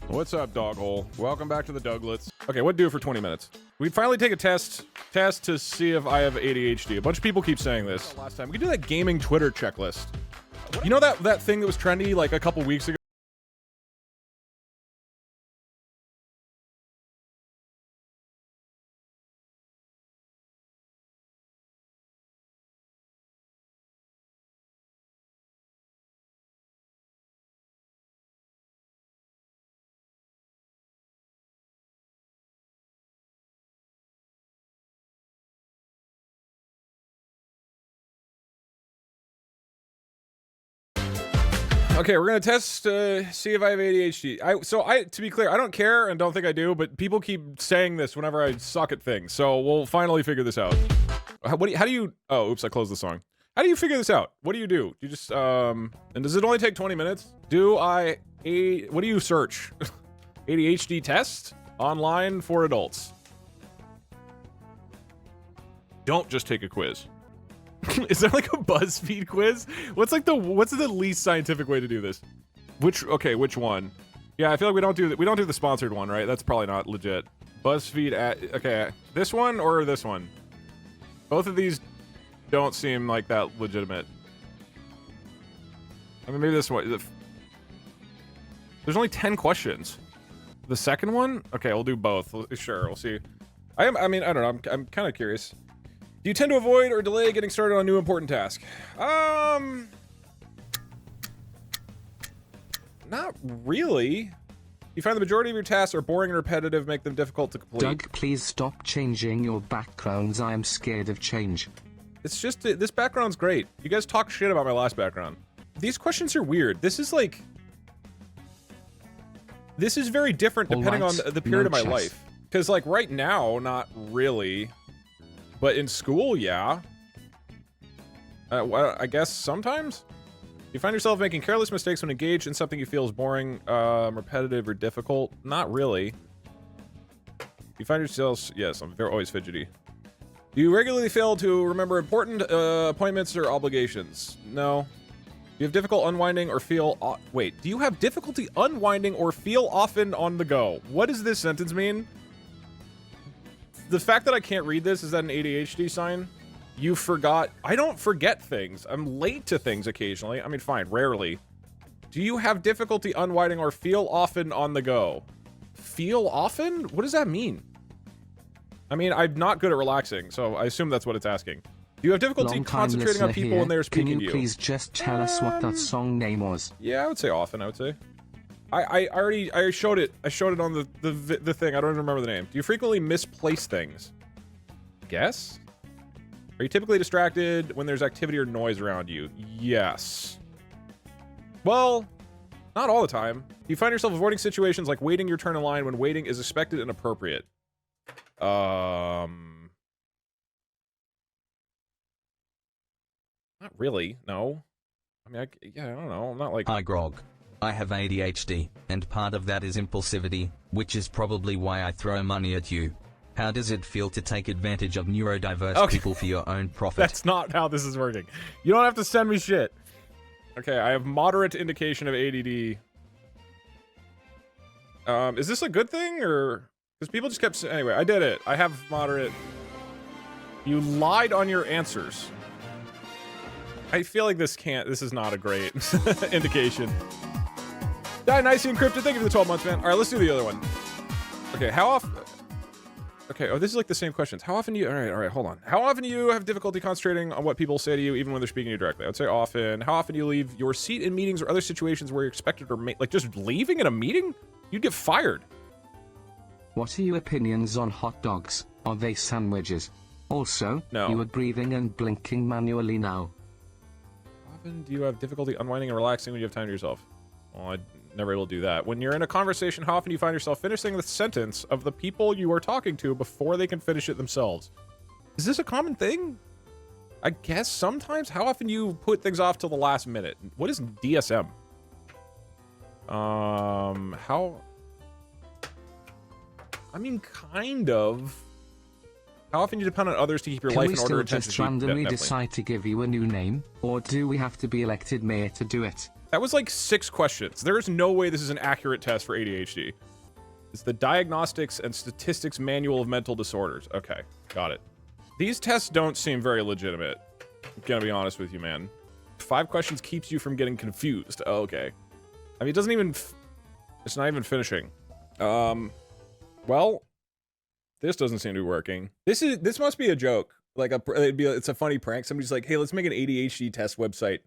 What's up, dog hole? Welcome back to the Douglets. Okay, what do for 20 minutes? We finally take a test to see if I have ADHD. A bunch of people keep saying this. Last time we could do that gaming Twitter checklist. You know that thing that was trendy like a couple weeks ago? Okay, we're gonna test, see if I have ADHD. To be clear, I don't care and don't think I do, but people keep saying this whenever I suck at things. So we'll finally figure this out. How do you? Oh, oops! I closed the song. How do you figure this out? What do? You just and does it only take 20 minutes? What do you search? ADHD test online for adults. Don't just take a quiz. Is there like a BuzzFeed quiz? What's the least scientific way to do this? Which one? Yeah, I feel like we don't do the sponsored one, right? That's probably not legit. BuzzFeed okay, this one or this one? Both of these don't seem like that legitimate. I mean, maybe this one. There's only 10 questions. The second one? Okay, we'll do both. Sure, we'll see. I mean, I don't know. I'm kind of curious. Do you tend to avoid or delay getting started on a new important task? Not really. You find the majority of your tasks are boring and repetitive, make them difficult to complete. Doug, please stop changing your backgrounds. I am scared of change. It's just, this background's great. You guys talk shit about my last background. These questions are weird. This is very different depending on the period of my life. Because like right now, not really. But in school, yeah. I guess sometimes? You find yourself making careless mistakes when engaged in something you feel is boring, repetitive, or difficult? Not really. You find yourself... Yes, they're always fidgety. Do you regularly fail to remember important appointments or obligations? No. Do you have difficult unwinding or feel... Wait, do you have difficulty unwinding or feel often on the go? What does this sentence mean? The fact that I can't read this, is that an ADHD sign? You forgot. I don't forget things. I'm late to things occasionally. I mean, fine, rarely. Do you have difficulty unwinding or feel often on the go? Feel often? What does that mean? I mean, I'm not good at relaxing, so I assume that's what it's asking. Do you have difficulty concentrating on people when they're speaking to you? Can you please just tell us what that song name was? Yeah, I would say often, I would say. I showed it. I showed it on the thing. I don't even remember the name. Do you frequently misplace things? Guess? Are you typically distracted when there's activity or noise around you? Yes. Well, not all the time. Do you find yourself avoiding situations like waiting your turn in line when waiting is expected and appropriate? Not really. No. I mean, I don't know. I'm not like... Hi, Grog. I have ADHD, and part of that is impulsivity, which is probably why I throw money at you. How does it feel to take advantage of neurodiverse people for your own profit? That's not how this is working. You don't have to send me shit. Okay, I have moderate indication of ADD. Is this a good thing, or... Because people just kept saying... Anyway, I did it. I have moderate... You lied on your answers. I feel like this is not a great indication. Dionysian Encrypted, thank you for the 12 months, man. Alright, let's do the other one. Okay, how often... Okay, oh, this is like the same questions. How often do you... Alright, hold on. How often do you have difficulty concentrating on what people say to you, even when they're speaking to you directly? I would say often. How often do you leave your seat in meetings or other situations where you're expected or... Like, just leaving in a meeting? You'd get fired. What are your opinions on hot dogs? Are they sandwiches? Also, no. You are breathing and blinking manually now. How often do you have difficulty unwinding and relaxing when you have time to yourself? Well, I never able to do that. When you're in a conversation, how often do you find yourself finishing the sentence of the people you are talking to before they can finish it themselves? Is this a common thing? I guess sometimes. How often do you put things off till the last minute? What is DSM? How... I mean, kind of. How often do you depend on others to keep your life in order? Can we still just randomly decide to give you a new name? Or do we have to be elected mayor to do it? That was like 6 questions. There is no way this is an accurate test for ADHD. It's the Diagnostics and Statistics Manual of Mental Disorders. Okay, got it. These tests don't seem very legitimate. I'm gonna be honest with you, man. 5 questions keeps you from getting confused. Oh, okay. I mean, it doesn't even... It's not even finishing. Well, this doesn't seem to be working. This must be a joke. Like, it's a funny prank. Somebody's like, hey, let's make an ADHD test website.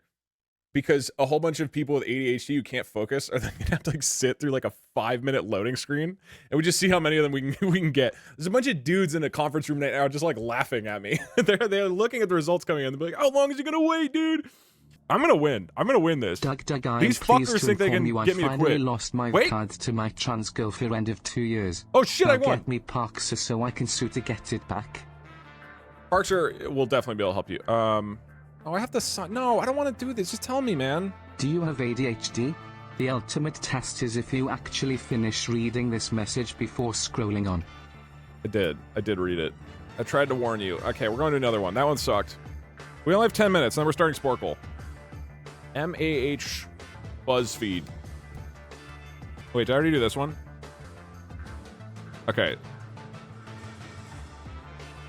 Because a whole bunch of people with ADHD who can't focus are then gonna have to like sit through like a 5-minute loading screen, and we just see how many of them we can get. There's a bunch of dudes in a conference room right now just like laughing at me. they're looking at the results coming in. They're like, "How long is it gonna wait, dude?" I'm gonna win. I'm gonna win this. DougDoug, These fuckers think they can get me to quit. I lost my card to my trans girlfriend of 2 years. Oh shit! Now I won. Get me Parkser so I can sue to get it back. Parkser will definitely be able to help you. Oh, I have to sign. No, I don't want to do this. Just tell me, man. Do you have ADHD? The ultimate test is if you actually finish reading this message before scrolling on. I did read it. I tried to warn you. Okay, we're going to another one. That one sucked. We only have 10 minutes, then we're starting Sporkle. MAH BuzzFeed. Wait, did I already do this one? Okay.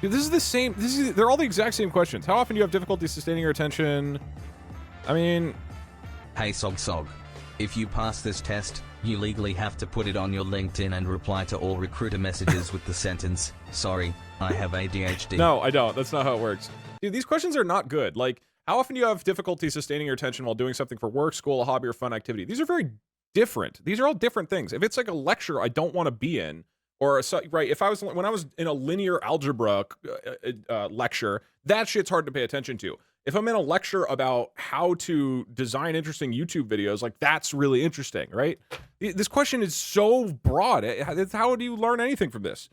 Dude, this is the same. They're all the exact same questions. How often do you have difficulty sustaining your attention? I mean... Hey Sog. If you pass this test, you legally have to put it on your LinkedIn and reply to all recruiter messages with the sentence, "Sorry, I have ADHD." No, I don't. That's not how it works. Dude, these questions are not good. Like, how often do you have difficulty sustaining your attention while doing something for work, school, a hobby, or fun activity? These are very different. These are all different things. If it's like a lecture I don't want to be in, or right, if when I was in a linear algebra lecture, that shit's hard to pay attention to. If I'm in a lecture about how to design interesting YouTube videos, like that's really interesting, right? This question is so broad. How do you learn anything from this?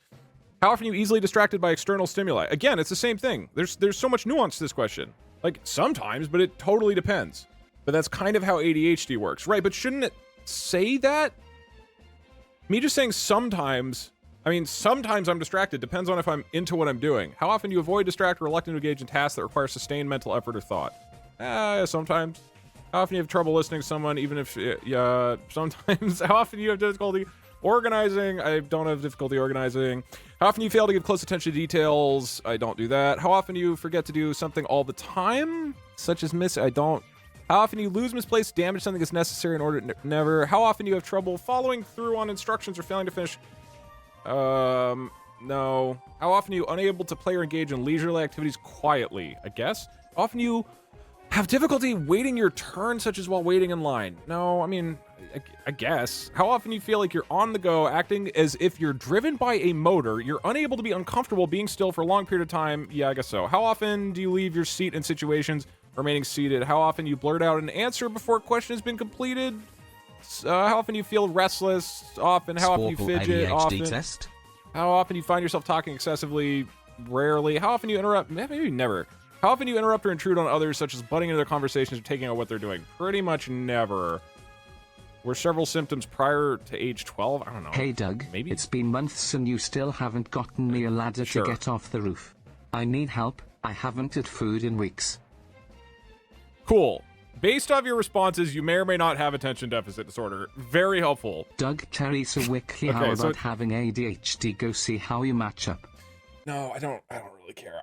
How often are you easily distracted by external stimuli? Again, it's the same thing. There's so much nuance to this question. Like sometimes, but it totally depends. But that's kind of how ADHD works, right? But shouldn't it say that? Me just saying sometimes. I mean, sometimes I'm distracted. Depends on if I'm into what I'm doing. How often do you avoid, distract, or reluctant to engage in tasks that require sustained mental effort or thought? Sometimes. How often do you have trouble listening to someone, even if... sometimes. How often do you have difficulty organizing? I don't have difficulty organizing. How often do you fail to give close attention to details? I don't do that. How often do you forget to do something all the time? Such as miss... I don't... How often do you lose, misplace, damage something that's necessary in order to never... How often do you have trouble following through on instructions or failing to finish... No. How often are you unable to play or engage in leisurely activities quietly? I guess. How often you have difficulty waiting your turn, such as while waiting in line? No, I mean, I guess. How often you feel like you're on the go, acting as if you're driven by a motor, you're unable to be uncomfortable being still for a long period of time? Yeah, I guess so. How often do you leave your seat in situations remaining seated? How often you blurt out an answer before a question has been completed? How often you feel restless? Often. How often you fidget? ADHD often. Test? How often you find yourself talking excessively? Rarely. How often you interrupt? Maybe never. How often you interrupt or intrude on others, such as butting into their conversations or taking out what they're doing? Pretty much never. Were several symptoms prior to age 12? I don't know. Hey Doug, maybe it's been months and you still haven't gotten me a ladder to get off the roof. I need help. I haven't had food in weeks. Cool. Based off your responses, you may or may not have attention deficit disorder. Very helpful. Doug Teresa Wiki, how about having ADHD? Go see how you match up. No, I don't really care.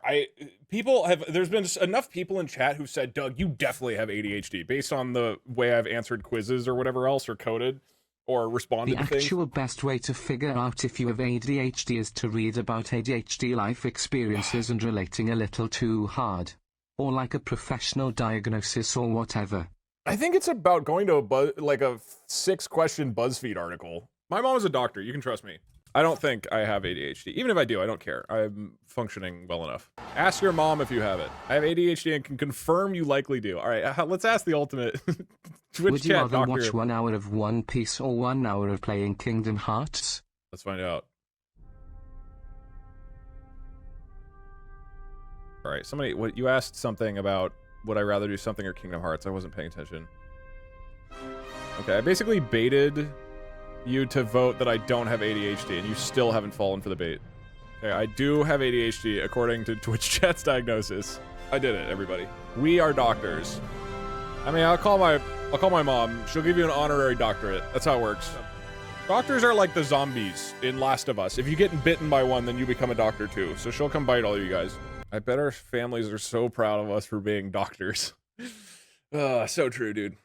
There's been just enough people in chat who said, Doug, you definitely have ADHD based on the way I've answered quizzes or whatever else, or coded or responded to things. The actual best way to figure out if you have ADHD is to read about ADHD life experiences and relating a little too hard. Or like a professional diagnosis or whatever. I think it's about going to a 6-question BuzzFeed article. My mom is a doctor. You can trust me. I don't think I have ADHD. Even if I do, I don't care. I'm functioning well enough. Ask your mom if you have it. I have ADHD and can confirm you likely do. All right, let's ask the ultimate Twitch Would you chat rather doctor. watch 1 hour of One Piece or 1 hour of playing Kingdom Hearts? Let's find out. All right, you asked something about would I rather do something or Kingdom Hearts. I wasn't paying attention. Okay, I basically baited you to vote that I don't have ADHD, and you still haven't fallen for the bait. Okay, I do have ADHD according to Twitch chat's diagnosis. I did it, everybody. We are doctors. I mean, I'll call my I'll call my mom. She'll give you an honorary doctorate. That's how it works. Doctors are like the zombies in Last of Us. If you get bitten by one, then you become a doctor too. So she'll come bite all you guys. I bet our families are so proud of us for being doctors. So true, dude.